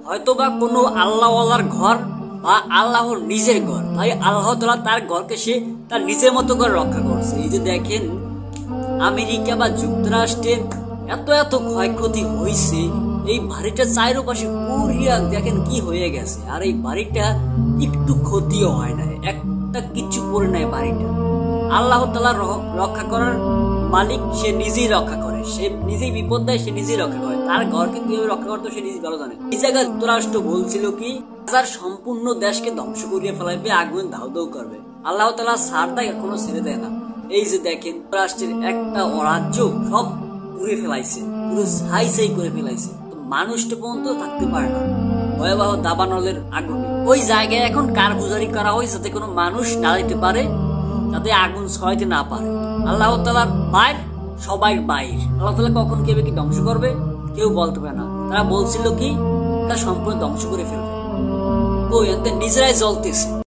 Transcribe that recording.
হয়তোবা কোনো আল্লাহওয়ালার ঘর বা আল্লাহর নিজের ঘর। ভাই আল্লাহ তাআলা তার ঘরকে সে তার নিজের মতো করে রক্ষা করছে। এই যে দেখেন আমেরিকা বা যুক্তরাষ্ট্রের এত এত ক্ষয়ক্ষতি হয়েছে, এই বাড়িটা চারপাশে পুরিয়া দেখেন কি হয়ে গেছে। আর এই বাড়িটা একটু ক্ষতিও হয় না, একটা কিছু পড়ে নাই বাড়িটা। আল্লাহ তাআলা রক্ষা করার মালিক, সে নিজেই রক্ষা করে, সে নিজেই বিপদ দেয়, সে নিজেই রক্ষা করে। তার ঘরকে কিভাবে রক্ষা করতে সে নিজে ভালো জানে। এই জায়গায় যুক্তরাষ্ট্র বলছিল কি তার সম্পূর্ণ দেশকে ধ্বংস করিয়ে ফেলাইবে, আগুন দাউ দাউ করবে। আল্লাহ তাআলা ছাড় দেয়, এখনো ছেড়ে দেয় না। এই যে দেখেন যুক্তরাষ্ট্রের একটা অরাজ্য সব পুড়ে ফেলাইছে, পুরো ছাই ছাই করে ফেলাইছে। মানুষটা পর্যন্ত থাকতে পারে না ভয়াবহ দাবানলের আগুনে। ওই জায়গায় এখন কারগুজারি করা হয়েছে যাতে কোনো মানুষ না যেতে পারে, যাতে আগুন ছড়াইতে না পারে। আল্লাহ তাআলার বাইর সবাই বাইর। আল্লাহ তাআলা কখন কেবে কি ধ্বংস করবে কেউ বলতে পারে না। তারা বলছিল কি তা সম্পূর্ণ ধ্বংস করে ফেলবে, তো এতে নিজেরাই জ্বলতেছে।